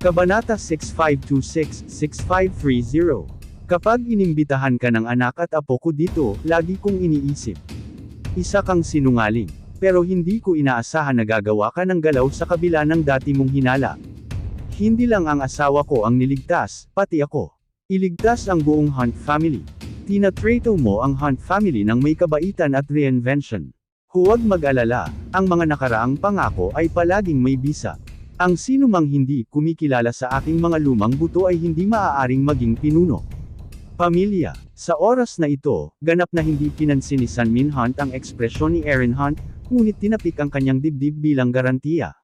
Kabanata 6526-6530. Kapag inimbitahan ka ng anak at apo ko dito, lagi kong iniisip. Isa kang sinungaling. Pero hindi ko inaasahan na gagawa ka ng galaw sa kabila ng dati mong hinala. Hindi lang ang asawa ko ang niligtas, pati ako. Iligtas ang buong Hunt family. Tinatrato mo ang Hunt family ng may kabaitan at reinvention. Huwag mag-alala, ang mga nakaraang pangako ay palaging may bisa. Ang sino mang hindi kumikilala sa aking mga lumang buto ay hindi maaaring maging pinuno. Pamilya. Sa oras na ito, ganap na hindi pinansin ni Sun-Min Hunt ang ekspresyon ni Erin Hunt, ngunit tinapik ang kanyang dibdib bilang garantiya.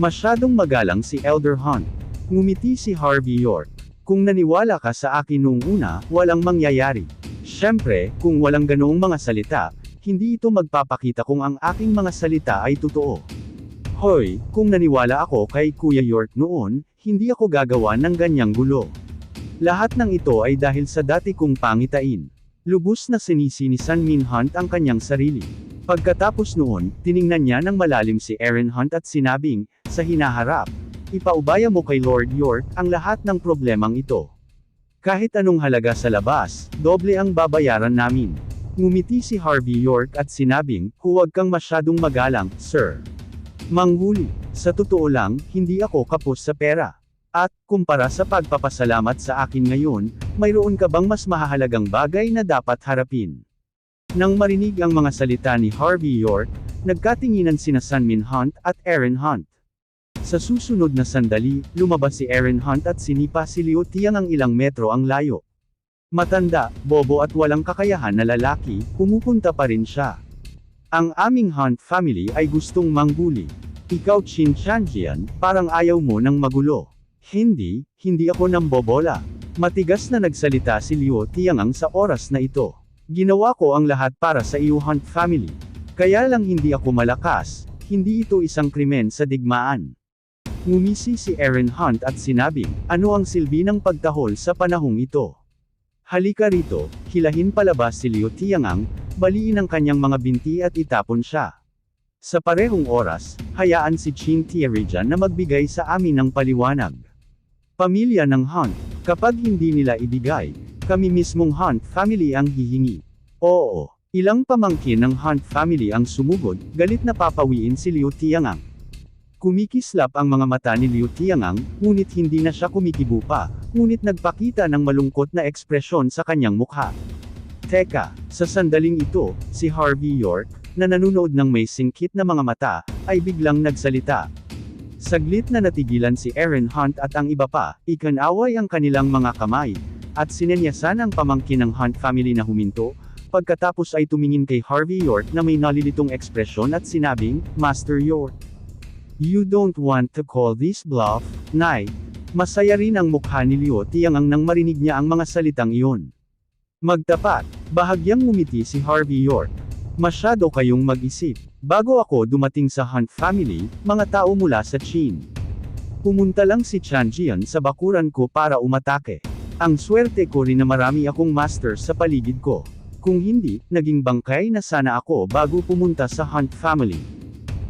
Masyadong magalang si Elder Hunt. Ngumiti si Harvey York. Kung naniwala ka sa akin noong una, walang mangyayari. Siyempre, kung walang ganoong mga salita, hindi ito magpapakita kung ang aking mga salita ay totoo. Hoy, kung naniwala ako kay Kuya York noon, hindi ako gagawa ng ganyang gulo. Lahat ng ito ay dahil sa dati kong pangitain. Lubos na sinisi ni Sun-Min Hunt ang kanyang sarili. Pagkatapos noon, tiningnan niya ng malalim si Erin Hunt at sinabing, sa hinaharap, ipaubaya mo kay Lord York ang lahat ng problemang ito. Kahit anong halaga sa labas, doble ang babayaran namin. Ngumiti si Harvey York at sinabing, huwag kang masyadong magalang, sir. Manghuli. Sa totoo lang, hindi ako kapos sa pera. At, kumpara sa pagpapasalamat sa akin ngayon, mayroon ka bang mas mahahalagang bagay na dapat harapin? Nang marinig ang mga salita ni Harvey York, nagkatinginan sina Sun-Min Hunt at Erin Hunt. Sa susunod na sandali, lumabas si Erin Hunt at sinipa si Liu Tiang ang ilang metro ang layo. Matanda, bobo at walang kakayahan na lalaki, pumupunta pa rin siya. Ang aming Hunt family ay gustong manghuli. Ikaw Qin Chanjian, parang ayaw mo ng magulo. Hindi ako nambobola. Matigas na nagsalita si Liu Tiangang sa oras na ito. Ginawa ko ang lahat para sa iyo Hunt family. Kaya lang hindi ako malakas, hindi ito isang krimen sa digmaan. Ngumisi si Erin Hunt at sinabing, ano ang silbi ng pagtahol sa panahong ito? Halika rito, hilahin palabas si Liu Tiangang, baliin ang kanyang mga binti at itapon siya. Sa parehong oras, hayaan si Qin Tierijan na magbigay sa amin ng paliwanag. Pamilya ng Hunt, kapag hindi nila ibigay, kami mismong Hunt family ang hihingi. Oo, ilang pamangkin ng Hunt family ang sumugod, galit na papawiin si Liu Tiangang. Kumikislap ang mga mata ni Liu Tiangang, ngunit hindi na siya kumikibo pa, ngunit nagpakita ng malungkot na ekspresyon sa kanyang mukha. Teka, sa sandaling ito, si Harvey York, na nanonood ng may singkit na mga mata, ay biglang nagsalita. Saglit na natigilan si Erin Hunt at ang iba pa, ikanaway ang kanilang mga kamay, at sinenyasan ang pamangkin ng Hunt family na huminto, pagkatapos ay tumingin kay Harvey York na may nalilitong ekspresyon at sinabing, Master York. You don't want to call this bluff, Nay. Masaya rin ang mukha ni Liu Tiangang nang marinig niya ang mga salitang iyon. Magtapat, bahagyang ngumiti si Harvey York. Masyado kayong mag-isip. Bago ako dumating sa Hunt family, mga tao mula sa Qin. Pumunta lang si Chanjian sa bakuran ko para umatake. Ang swerte ko rin na marami akong master sa paligid ko. Kung hindi, naging bangkay na sana ako bago pumunta sa Hunt family.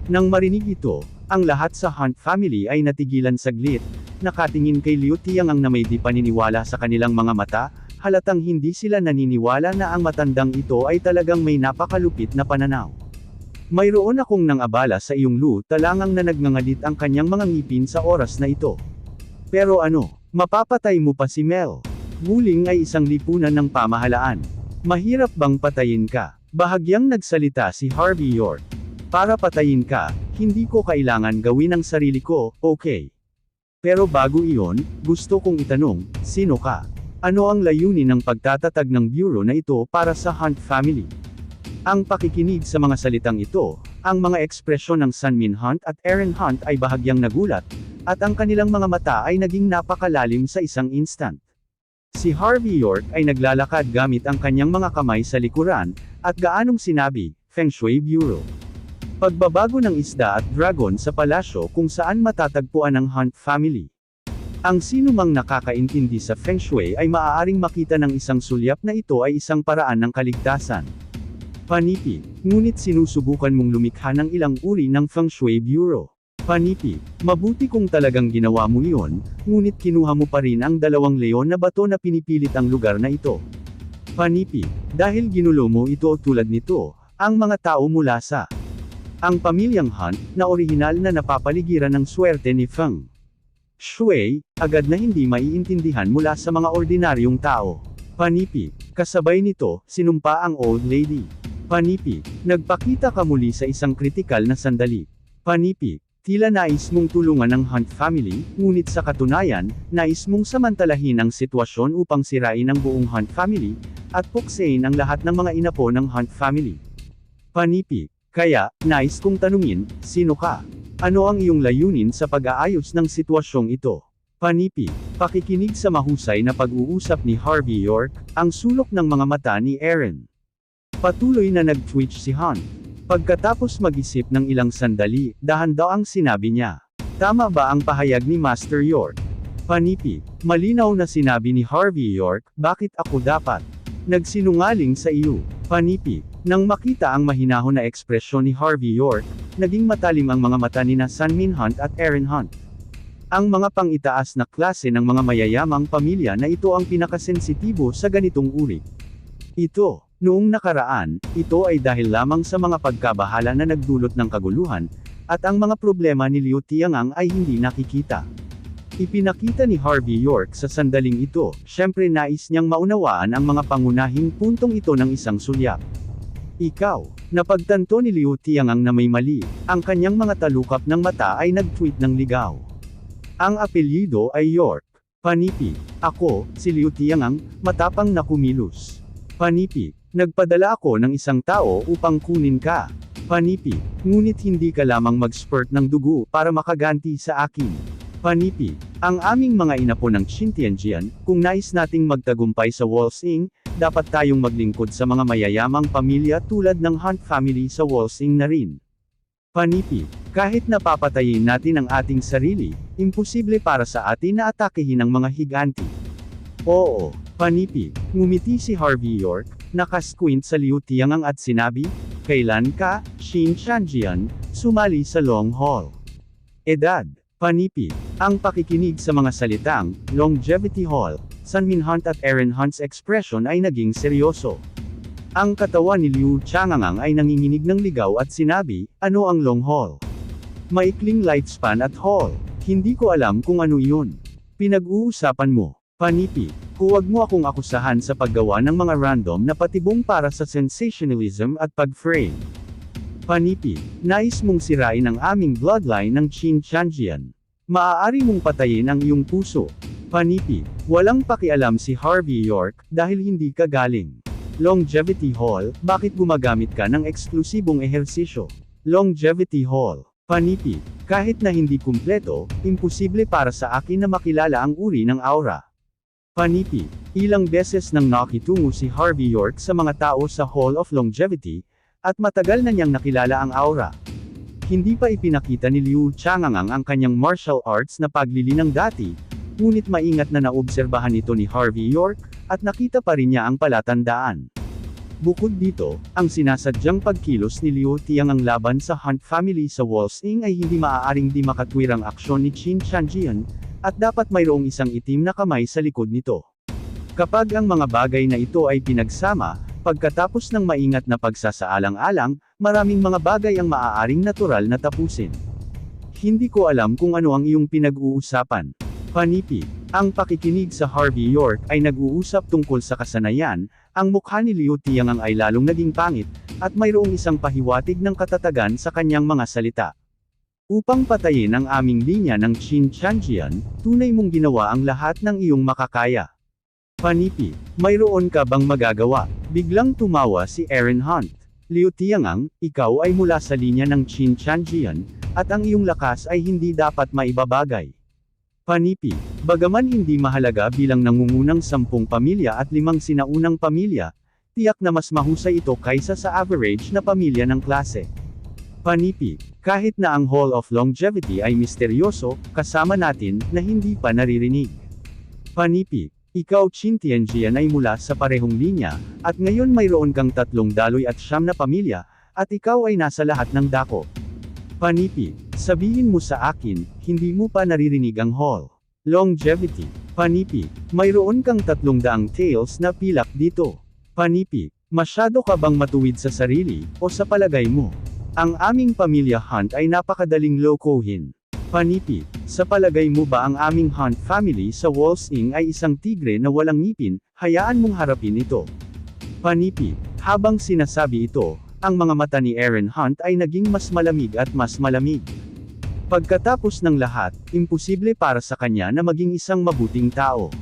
Nang marinig ito, ang lahat sa Hunt family ay natigilan saglit, nakatingin kay Liu Tiangang na may di paniniwala sa kanilang mga mata, halatang hindi sila naniniwala na ang matandang ito ay talagang may napakalupit na pananaw. Mayroon akong nang abala sa iyong Lu Talangang na nagngangalit ang kanyang mga ngipin sa oras na ito. Pero ano, mapapatay mo pa si Mel? Wuling ay isang lipunan ng pamahalaan. Mahirap bang patayin ka? Bahagyang nagsalita si Harvey York. Para patayin ka, hindi ko kailangan gawin ang sarili ko, okay? Pero bago iyon, gusto kong itanong, sino ka? Ano ang layunin ng pagtatatag ng bureau na ito para sa Hunt family? Ang pakikinig sa mga salitang ito, ang mga ekspresyon ng Sun-Min Hunt at Erin Hunt ay bahagyang nagulat, at ang kanilang mga mata ay naging napakalalim sa isang instant. Si Harvey York ay naglalakad gamit ang kanyang mga kamay sa likuran, at gaanong sinabi, Feng Shui Bureau. Pagbabago ng isda at dragon sa palasyo kung saan matatagpuan ang Hunt family. Ang sinumang nakakaintindi sa Feng Shui ay maaaring makita ng isang sulyap na ito ay isang paraan ng kaligtasan. Panipid, ngunit sinusubukan mong lumikha ng ilang uri ng Feng Shui Bureau. Panipi, mabuti kung talagang ginawa mo iyon, ngunit kinuha mo pa rin ang 2 leon na bato na pinipilit ang lugar na ito. Panipi, dahil ginulo mo ito tulad nito, ang mga tao mula sa ang pamilyang Hunt, na orihinal na napapaligiran ng swerte ni Feng Shui, agad na hindi maiintindihan mula sa mga ordinaryong tao. Panipi, kasabay nito, sinumpa ang old lady. Panipi, nagpakita ka muli sa isang kritikal na sandali. Panipi, tila nais mong tulungan ng Hunt family, ngunit sa katunayan, nais mong samantalahin ang sitwasyon upang sirain ang buong Hunt family, at puksain ang lahat ng mga inapo ng Hunt family. Panipi, kaya, nais kong tanungin, sino ka? Ano ang iyong layunin sa pag-aayos ng sitwasyong ito? Panipi, pakikinig sa mahusay na pag-uusap ni Harvey York, ang sulok ng mga mata ni Aaron. Patuloy na nag-twitch si Hunt. Pagkatapos mag-isip ng ilang sandali, dahan-daang sinabi niya. Tama ba ang pahayag ni Master York? Panipi, malinaw na sinabi ni Harvey York, bakit ako dapat nagsinungaling sa iyo? Panipi, nang makita ang mahinahon na ekspresyon ni Harvey York, naging matalim ang mga mata ni Sunmin Hunt at Aaron Hunt. Ang mga pang-itaas na klase ng mga mayayamang pamilya na ito ang pinakasensitibo sa ganitong uri. Ito, noong nakaraan, ito ay dahil lamang sa mga pagkabahala na nagdulot ng kaguluhan, at ang mga problema ni Liu Tiangang ay hindi nakikita. Ipinakita ni Harvey York sa sandaling ito, syempre nais niyang maunawaan ang mga pangunahing puntong ito ng isang sulyap. Ikaw, napagtanto ni Liu Tiangang na may mali, ang kanyang mga talukap ng mata ay nag-tweet ng ligaw. Ang apelyido ay York. Panipi, ako, si Liu Tiangang, matapang na kumilos. Panipi, nagpadala ako ng isang tao upang kunin ka. Panipi, ngunit hindi ka lamang mag-spurt ng dugo para makaganti sa akin. Panipi, ang aming mga inapo ng Xintianjian, kung nais nating magtagumpay sa Wolsing, dapat tayong maglingkod sa mga mayayamang pamilya tulad ng Hunt family sa Wolsing na rin. Panipi, kahit napapatayin natin ang ating sarili, imposible para sa atin na atakehin ang mga higanti. Oo, Panipi, ngumiti si Harvey York, nakasquint sa Liu Tiangang at sinabi, kailan ka, Xintianjian, sumali sa Long Haul? Edad. Panipi, ang pakikinig sa mga salitang, Longevity Hall, Sunmin Hunt at Aaron Hunt's expression ay naging seryoso. Ang katawan ni Liu Tiangang ay nanginginig ng ligaw at sinabi, ano ang Long Haul? Maikling lifespan at Hall. Hindi ko alam kung ano iyon. Pinag-uusapan mo. Panipi, huwag mo akong akusahan sa paggawa ng mga random na patibong para sa sensationalism at pag-frame. Panipi, nais mong sirain ang aming bloodline ng Xintianjian. Maaari mong patayin ang iyong puso. Panipi, walang pakialam si Harvey York, dahil hindi ka galing Longevity Hall, bakit gumagamit ka ng eksklusibong ehersisyo? Longevity Hall. Panipi, kahit na hindi kumpleto, imposible para sa akin na makilala ang uri ng aura. Panipi, ilang beses nang nakitungo si Harvey York sa mga tao sa Hall of Longevity, at matagal na niyang nakilala ang aura. Hindi pa ipinakita ni Liu Tiangang ang kanyang martial arts na paglilinang dati, ngunit maingat na naobserbahan ito ni Harvey York, at nakita pa rin niya ang palatandaan. Bukod dito, ang sinasadyang pagkilos ni Liu Tiangang laban sa Hunt family sa Wolsing ay hindi maaaring di makatwirang aksyon ni Xintianjian, at dapat mayroong isang itim na kamay sa likod nito. Kapag ang mga bagay na ito ay pinagsama, pagkatapos ng maingat na pagsasaalang-alang, maraming mga bagay ang maaaring natural na tapusin. Hindi ko alam kung ano ang iyong pinag-uusapan. Panipi, ang pakikinig sa Harvey York ay nag-uusap tungkol sa kasanayan, ang mukha ni Liu Tiangang ay lalong naging pangit, at mayroong isang pahiwatig ng katatagan sa kanyang mga salita. Upang patayin ang aming linya ng Xintianjian, tunay mong ginawa ang lahat ng iyong makakaya. Panipi, mayroon ka bang magagawa? Biglang tumawa si Aaron Hunt. Liu Tiangang, ikaw ay mula sa linya ng Xintianjian, at ang iyong lakas ay hindi dapat maibabagay. Panipi, bagaman hindi mahalaga bilang nangungunang 10 pamilya at 5 sinaunang pamilya, tiyak na mas mahusay ito kaysa sa average na pamilya ng klase. Panipi, kahit na ang Hall of Longevity ay misteryoso, kasama natin, na hindi pa naririnig. Panipi, ikaw Xintianjian ay mula sa parehong linya, at ngayon mayroon kang 3 daloy at 9 na pamilya, at ikaw ay nasa lahat ng dako. Panipi, Sabihin mo sa akin, hindi mo pa naririnig ang Hall. Longevity. Panipi, mayroon kang 300 tails na pilak dito. Panipi, masyado ka bang matuwid sa sarili, o sa palagay mo? Ang aming pamilya Hunt ay napakadaling lokohin. Panipi, sa palagay mo ba ang aming Hunt family sa Walls Inn ay isang tigre na walang ngipin, hayaan mong harapin ito. Panipi, habang sinasabi ito, ang mga mata ni Aaron Hunt ay naging mas malamig at mas malamig. Pagkatapos ng lahat, imposible para sa kanya na maging isang mabuting tao.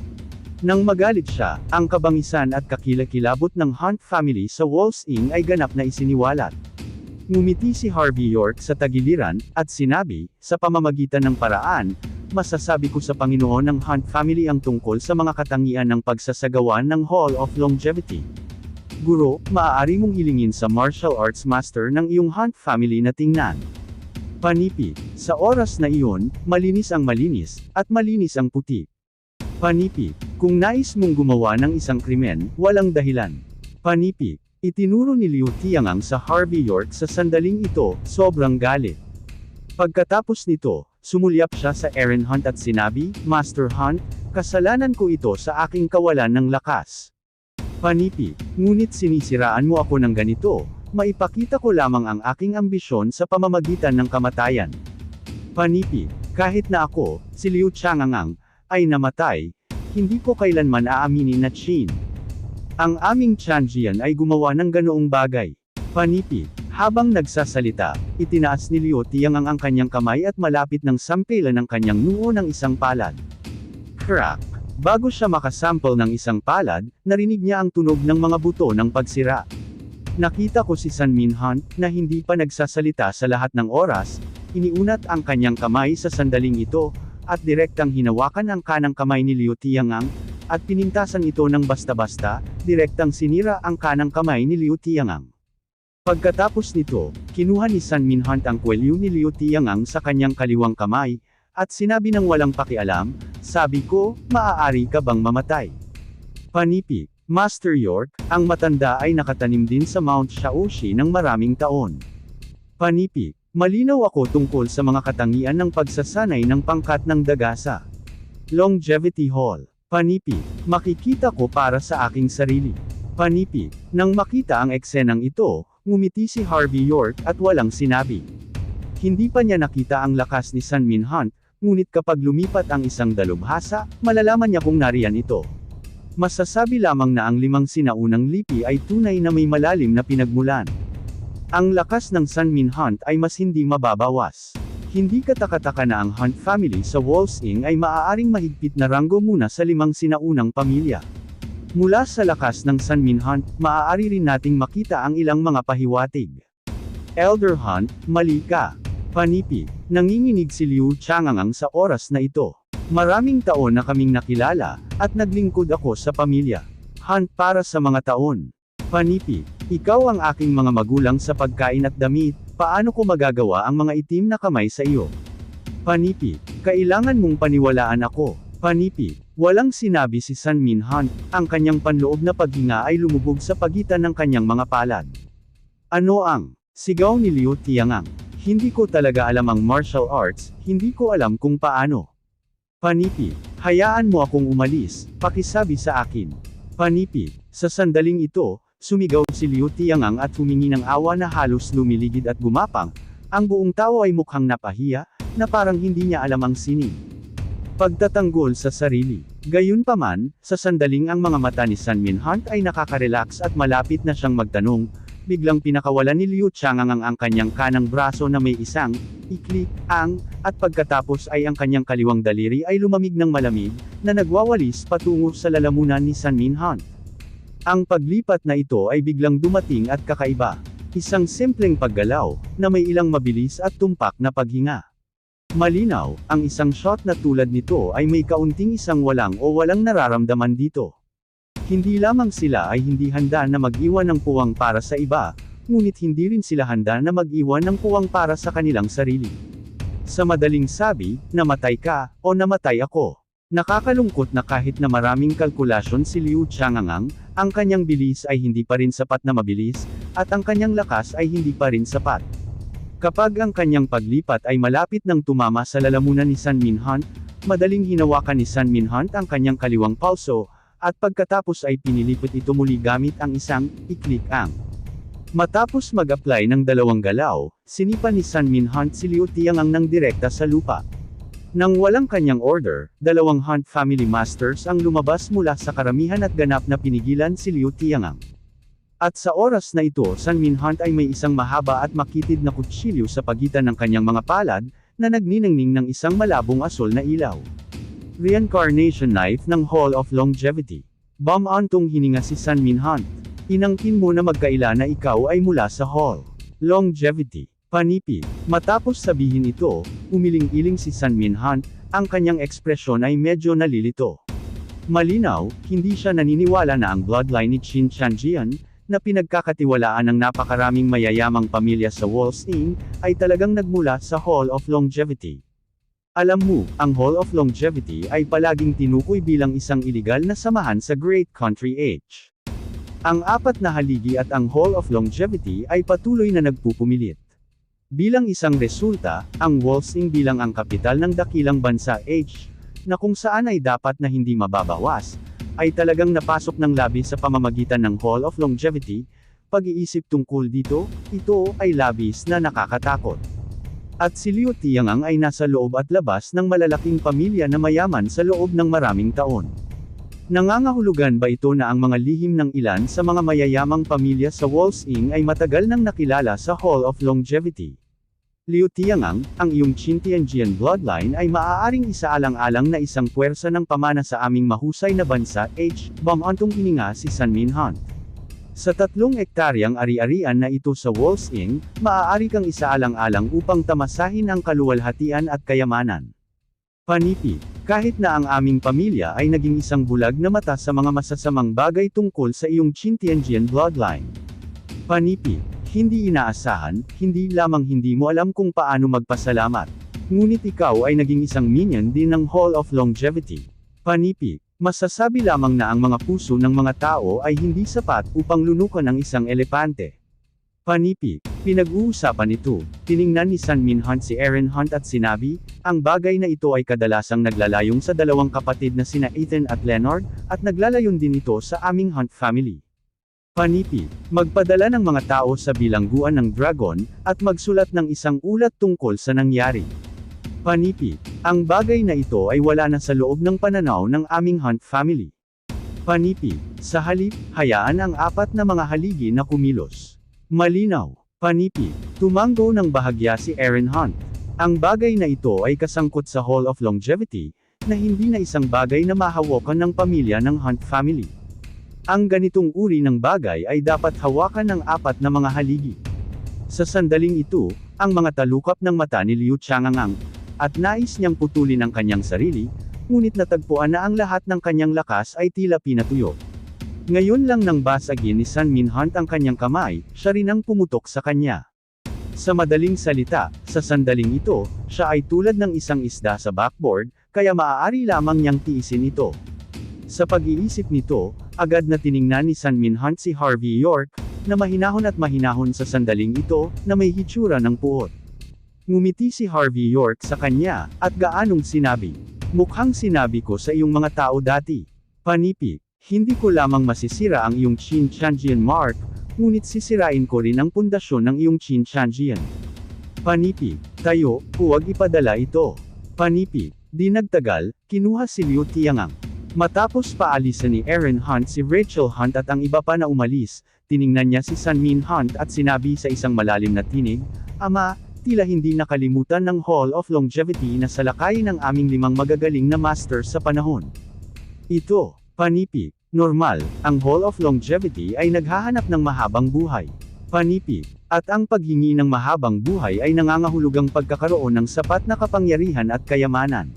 Nang magalit siya, ang kabangisan at kakilakilabot ng Hunt family sa Walls Inn ay ganap na isiniwalat. Ngumiti si Harvey York sa tagiliran, at sinabi, sa pamamagitan ng paraan, masasabi ko sa Panginoon ng Hunt family ang tungkol sa mga katangian ng pagsasagawa ng Hall of Longevity. Guro, maaari mong hilingin sa martial arts master ng iyong Hunt family na tingnan. Panipi, sa oras na iyon, malinis ang malinis, at malinis ang puti. Panipi, kung nais mong gumawa ng isang krimen, walang dahilan. Panipi, itinuro ni Liu Tiangang sa Harvey York sa sandaling ito, sobrang galit. Pagkatapos nito, sumulyap siya sa Aaron Hunt at sinabi, Master Hunt, kasalanan ko ito sa aking kawalan ng lakas. Panipi, ngunit sinisiraan mo ako ng ganito, maipakita ko lamang ang aking ambisyon sa pamamagitan ng kamatayan. Panipi, kahit na ako, si Liu Tiangang, ay namatay, hindi ko kailanman aaminin na Qin. Ang aming Tianjian ay gumawa ng ganoong bagay. Panipi, habang nagsasalita, itinaas ni Liu Tiangang ang kanyang kamay at malapit ng sampilan ng kanyang noo ng isang palad. Crack! Bago siya makasample ng isang palad, narinig niya ang tunog ng mga buto ng pagsira. Nakita ko si Sun Min Hunt, na hindi pa nagsasalita sa lahat ng oras, iniunat ang kanyang kamay sa sandaling ito, at direktang hinawakan ang kanang kamay ni Liu Tiangang, at pinintasan ito ng basta-basta, direktang sinira ang kanang kamay ni Liu Tiangang. Pagkatapos nito, kinuha ni Sun Min Hunt ang kwelyo ni Liu Tiangang sa kanyang kaliwang kamay, at sinabi ng walang pakialam, sabi ko, maaari ka bang mamatay? Panipi, Master York, ang matanda ay nakatanim din sa Mount Shaoxi ng maraming taon. Panipi, malinaw ako tungkol sa mga katangian ng pagsasanay ng pangkat ng dagasa. Longevity Hall. Panipi, makikita ko para sa aking sarili. Panipi, nang makita ang eksenang ito, ngumiti si Harvey York at walang sinabi. Hindi pa niya nakita ang lakas ni Sun Min Hunt, ngunit kapag lumipat ang isang dalubhasa, malalaman niya kung nariyan ito. Masasabi lamang na ang 5 sinaunang lipi ay tunay na may malalim na pinagmulan. Ang lakas ng Sun Min Hunt ay mas hindi mababawas. Hindi katakataka na ang Hunt family sa Walls Inn ay maaaring mahigpit na ranggo muna sa 5 sinaunang pamilya. Mula sa lakas ng Sun Min Hunt, maaari rin nating makita ang ilang mga pahiwatig. Elder Hunt, mali ka. Panipi, nanginginig si Liu Tiangang sa oras na ito. Maraming taon na kaming nakilala, at naglingkod ako sa pamilya Hunt para sa mga taon. Panipi, ikaw ang aking mga magulang sa pagkain at damit, paano ko magagawa ang mga itim na kamay sa iyo? Panipi, kailangan mong paniwalaan ako. Panipi, walang sinabi si Sun Min Hunt, ang kanyang panloob na paghinga ay lumubog sa pagitan ng kanyang mga palad. Ano ang sigaw ni Liu Tiangang? Hindi ko talaga alam ang martial arts, hindi ko alam kung paano. Panipi, hayaan mo akong umalis, pakisabi sa akin. Panipi, sa sandaling ito, sumigaw si Liu Tiangang at humingi ng awa na halos lumiligid at gumapang, ang buong tao ay mukhang napahiya, na parang hindi niya alam ang sining. Pagtatanggol sa sarili. Gayunpaman, sa sandaling ang mga mata ni Sun Min Hunt ay nakaka-relax at malapit na siyang magtanong, biglang pinakawalan ni Liu Tiangang ang kanyang kanang braso na may isang ikli, at pagkatapos ay ang kanyang kaliwang daliri ay lumamig ng malamig, na nagwawalis patungo sa lalamunan ni Sun Min Hunt. Ang paglipat na ito ay biglang dumating at kakaiba. Isang simpleng paggalaw, na may ilang mabilis at tumpak na paghinga. Malinaw, ang isang shot na tulad nito ay may kaunting isang walang nararamdaman dito. Hindi lamang sila ay hindi handa na mag-iwan ng puwang para sa iba, ngunit hindi rin sila handa na mag-iwan ng puwang para sa kanilang sarili. Sa madaling sabi, namatay ka, o namatay ako. Nakakalungkot na kahit na maraming kalkulasyon si Liu Tiangang, ang kanyang bilis ay hindi pa rin sapat na mabilis, at ang kanyang lakas ay hindi pa rin sapat. Kapag ang kanyang paglipat ay malapit ng tumama sa lalamunan ni Sun Minhont, madaling hinawakan ni Sun Minhont ang kanyang kaliwang palso, at pagkatapos ay pinilipit ito muli gamit ang isang i-click ang. Matapos mag-apply ng dalawang galaw, sinipa ni Sun Minhont si Liu Tiangang ng direkta sa lupa. Nang walang kanyang order, dalawang Hunt family masters ang lumabas mula sa karamihan at ganap na pinigilan si Liu Tiangang. At sa oras na ito, Sun Minhont ay may isang mahaba at makitid na kutsilyo sa pagitan ng kanyang mga palad, na nagniningning ng isang malabong asol na ilaw. Reincarnation Knife ng Hall of Longevity. Bumantong hininga si Sun Minhont. Inangkin mo na magkaila na ikaw ay mula sa Hall. Longevity. Panipid. Matapos sabihin ito, umiling-iling si Sun Minhont, ang kanyang ekspresyon ay medyo nalilito. Malinaw, hindi siya naniniwala na ang bloodline ni Qin Shanjian, na pinagkakatiwalaan ng napakaraming mayayamang pamilya sa Wolsing, ay talagang nagmula sa Hall of Longevity. Alam mo, ang Hall of Longevity ay palaging tinukoy bilang isang iligal na samahan sa Great Country Age. Ang apat na haligi at ang Hall of Longevity ay patuloy na nagpupumilit. Bilang isang resulta, ang Wolsing bilang ang kapital ng dakilang bansa H, na kung saan ay dapat na hindi mababawas, ay talagang napasok ng labis sa pamamagitan ng Hall of Longevity. Pag-iisip tungkol dito, ito ay labis na nakakatakot. At si Liu Tiangang ay nasa loob at labas ng malalaking pamilya na mayaman sa loob ng maraming taon. Nangangahulugan ba ito na ang mga lihim ng ilan sa mga mayayamang pamilya sa Wolsing ay matagal nang nakilala sa Hall of Longevity? Liu Tiangang, ang iyong Qin Tianjian bloodline ay maaaring isaalang-alang na isang puwersa ng pamana sa aming mahusay na bansa H, bumantong hininga si Sun Minhont. Sa 3 ektaryang ari-arian na ito sa Wolsing, maaari kang isaalang-alang upang tamasahin ang kaluwalhatian at kayamanan. Panipid. Kahit na ang aming pamilya ay naging isang bulag na mata sa mga masasamang bagay tungkol sa iyong Qin Tianjian bloodline. Panipid. Hindi inaasahan, hindi lamang hindi mo alam kung paano magpasalamat. Ngunit ikaw ay naging isang minion din ng Hall of Longevity. Panipid. Masasabi lamang na ang mga puso ng mga tao ay hindi sapat upang lunukan ang isang elepante. Panipid. Pinag-uusapan ito, tiningnan ni Sun Minhont si Aaron Hunt at sinabi, ang bagay na ito ay kadalasang naglalayong sa dalawang kapatid na sina Ethan at Leonard, at naglalayon din ito sa aming Hunt family. Panipid. Magpadala ng mga tao sa bilangguan ng dragon, at magsulat ng isang ulat tungkol sa nangyari. Panipid. Ang bagay na ito ay wala na sa loob ng pananaw ng aming Hunt family. Panipid. Sa halip, hayaan ang apat na mga haligi na kumilos. Malinaw. Panipid. Tumanggo ng bahagya si Aaron Hunt. Ang bagay na ito ay kasangkot sa Hall of Longevity, na hindi na isang bagay na mahawakan ng pamilya ng Hunt family. Ang ganitong uri ng bagay ay dapat hawakan ng apat na mga haligi. Sa sandaling ito, ang mga talukap ng mata ni Liu Tiangang, at nais niyang putulin ang kanyang sarili, ngunit natagpuan na ang lahat ng kanyang lakas ay tila pinatuyo. Ngayon lang nang basagin ni Sun Minhont ang kanyang kamay, siya rin ang pumutok sa kanya. Sa madaling salita, sa sandaling ito, siya ay tulad ng isang isda sa backboard, kaya maaari lamang niyang tiisin ito. Sa pag-iisip nito, agad na tiningnan ni Sun Minhont si Harvey York, na mahinahon at mahinahon sa sandaling ito, na may hitsura ng puot. Ngumiti si Harvey York sa kanya, at gaanong sinabi, mukhang sinabi ko sa iyong mga tao dati. Panipid. Hindi ko lamang masisira ang iyong Qin Tianjian mark, ngunit sisirain ko rin ang pundasyon ng iyong Qin Tianjian. Panipid. Tayo, huwag ipadala ito. Panipid. Di nagtagal, kinuha si Liu Tiangang. Matapos paalisan ni Aaron Hunt si Rachel Hunt at ang iba pa na umalis, tiningnan niya si Sun Minhont at sinabi sa isang malalim na tinig, Ama, tila hindi nakalimutan ng Hall of Longevity na salakayin ng aming 5 magagaling na masters sa panahon. Ito, panipid. Normal, ang Hall of Longevity ay naghahanap ng mahabang buhay. Panipid. At ang paghingi ng mahabang buhay ay nangangahulugang pagkakaroon ng sapat na kapangyarihan at kayamanan.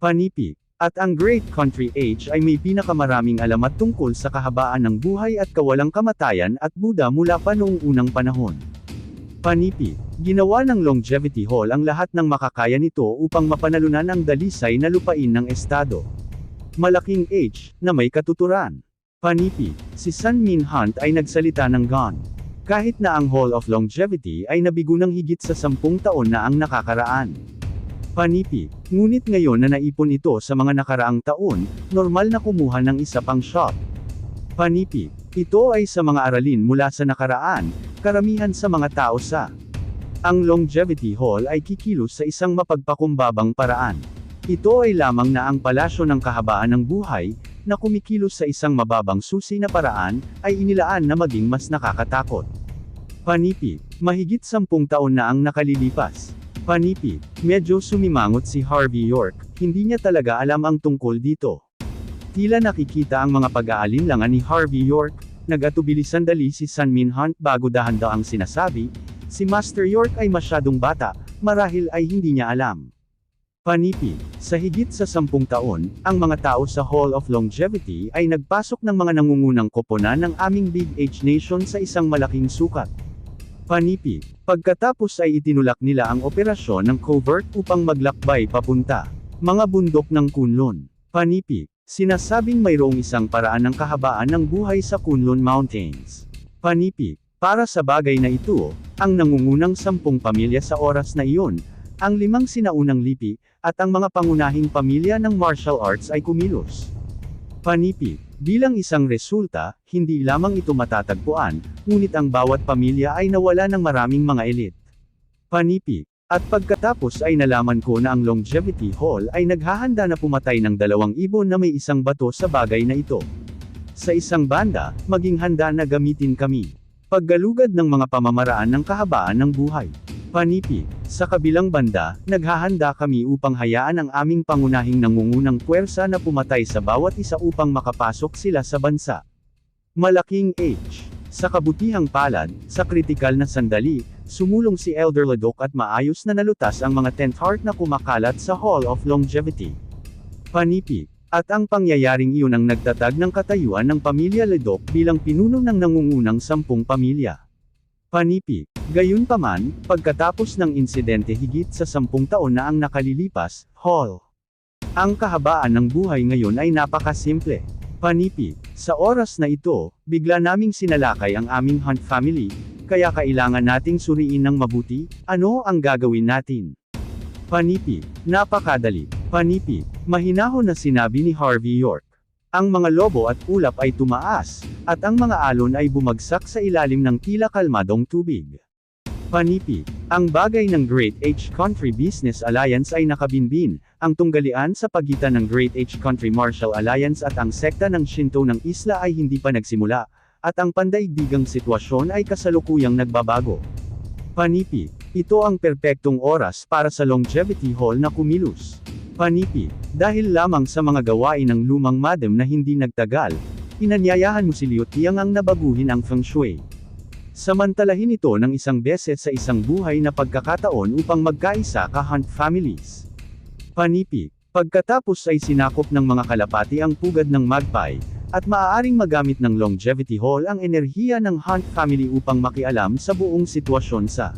Panipid. At ang Great Country Age ay may pinakamaraming alamat tungkol sa kahabaan ng buhay at kawalang kamatayan at Buddha mula pa noong unang panahon. Panipid. Ginawa ng Longevity Hall ang lahat ng makakaya nito upang mapanalunan ang dalisay na lupain ng estado. Malaking H, na may katuturan. Panipid. Si Sun Minhont ay nagsalita ng Gon. Kahit na ang Hall of Longevity ay nabigo ng higit sa 10 taon na ang nakakaraan. Panipi, ngunit ngayon na naipon ito sa mga nakaraang taon, normal na kumuha ng isa pang shot. Panipi, ito ay sa mga aralin mula sa nakaraan, karamihan sa mga tao sa ang Longevity Hall ay kikilos sa isang mapagpakumbabang paraan. Ito ay lamang na ang palasyo ng kahabaan ng buhay, na kumikilos sa isang mababang susi na paraan, ay inilaan na maging mas nakakatakot. Panipi, mahigit 10 taon na ang nakalilipas. Panipi, medyo sumimangot si Harvey York, hindi niya talaga alam ang tungkol dito. Tila nakikita ang mga pag-aalinlangan ni Harvey York, nag-atubili sandali si Sun-Min Hunt bago dahan-daang sinasabi, si Master York ay masyadong bata, marahil ay hindi niya alam. Panipi, sa higit sa 10 taon, ang mga tao sa Hall of Longevity ay nagpasok ng mga nangungunang koponan ng aming Big H Nation sa isang malaking sukat. Panipi, pagkatapos ay itinulak nila ang operasyon ng covert upang maglakbay papunta mga bundok ng Kunlun. Panipi, sinasabing mayroong isang paraan ng kahabaan ng buhay sa Kunlun Mountains. Panipi, para sa bagay na ito, ang nangungunang 10 pamilya sa oras na iyon, ang 5 sinaunang lipi, at ang mga pangunahing pamilya ng martial arts ay kumilos. Panipi, bilang isang resulta, hindi lamang ito matatagpuan, ngunit ang bawat pamilya ay nawala ng maraming mga elite. Panipi, at pagkatapos ay nalaman ko na ang Longevity Hall ay naghahanda na pumatay ng 2 ibon na may isang bato sa bagay na ito. Sa isang banda, maging handa na gamitin kami. Paggalugad ng mga pamamaraan ng kahabaan ng buhay. Panipi, sa kabilang banda, naghahanda kami upang hayaan ang aming pangunahing nangungunang puwersa na pumatay sa bawat isa upang makapasok sila sa bansa. Malaking H. Sa kabutihang palad, sa kritikal na sandali, sumulong si Elder Ladok at maayos na nalutas ang mga 10th heart na kumakalat sa Hall of Longevity. Panipi, at ang pangyayaring iyon ang nagtatag ng katayuan ng pamilya Ladok bilang pinuno ng nangungunang 10 pamilya. Panipi, gayunpaman, pagkatapos ng insidente higit sa 10 taon na ang nakalilipas, Hall. Ang kahabaan ng buhay ngayon ay napakasimple. Panipi, sa oras na ito, bigla naming sinalakay ang aming Hunt family, kaya kailangan nating suriin ng mabuti, ano ang gagawin natin. Panipi, napakadali. Panipi, mahinahon na sinabi ni Harvey York. Ang mga lobo at ulap ay tumaas, at ang mga alon ay bumagsak sa ilalim ng tila kalmadong tubig. Panipi, ang bagay ng Great H Country Business Alliance ay nakabinbin, ang tunggalian sa pagitan ng Great H Country Martial Alliance at ang sekta ng Shinto ng isla ay hindi pa nagsimula, at ang pandaigdigang sitwasyon ay kasalukuyang nagbabago. Panipi, ito ang perpektong oras para sa Longevity Hall na kumilos. Panipi, dahil lamang sa mga gawain ng lumang madam na hindi nagtagal, inanyayahan mo si Liu Tiang ang nabaguhin ang Feng Shui. Samantalahin ito ng isang beses sa isang buhay na pagkakataon upang magkaisa ka Hunt families. Panipi, pagkatapos ay sinakop ng mga kalapati ang pugad ng Magpie, at maaaring magamit ng Longevity Hall ang enerhiya ng Hunt family upang makialam sa buong sitwasyon sa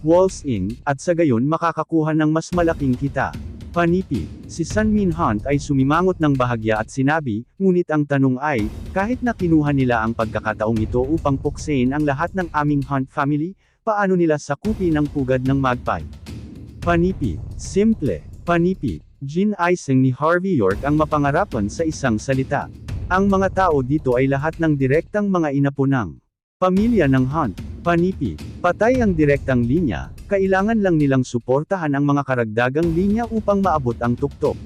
Walls Inn, at sa gayon makakakuha ng mas malaking kita. Panipi, si Sun-Min Hunt ay sumimangot ng bahagya at sinabi, ngunit ang tanong ay, kahit na kinuha nila ang pagkakataong ito upang puksain ang lahat ng aming Hunt family, paano nila sakupin ang pugad ng Magpie? Panipi, simple. Panipi, Jin Ising ni Harvey York ang mapangarapan sa isang salita. Ang mga tao dito ay lahat ng direktang mga inapo ng pamilya ng Hunt. Panipi, patay ang direktang linya, kailangan lang nilang suportahan ang mga karagdagang linya upang maabot ang tuktok.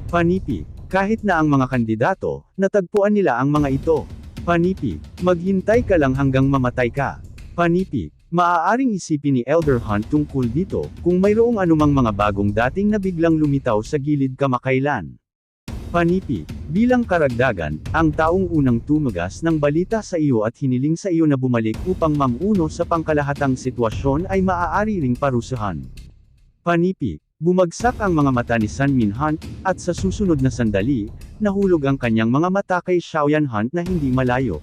Panipi, kahit na ang mga kandidato, natagpuan nila ang mga ito. Panipi, maghintay ka lang hanggang mamatay ka. Panipi, maaaring isipin ni Elder Hunt tungkol dito, kung mayroong anumang mga bagong dating na biglang lumitaw sa gilid kamakailan. Panipi, bilang karagdagan, ang taong unang tumagas ng balita sa iyo at hiniling sa iyo na bumalik upang mamuno sa pangkalahatang sitwasyon ay maaari ring parusahan. Panipi, bumagsak ang mga mata ni Sun-Min Hunt, at sa susunod na sandali, nahulog ang kanyang mga mata kay Xiaoyan Hunt na hindi malayo.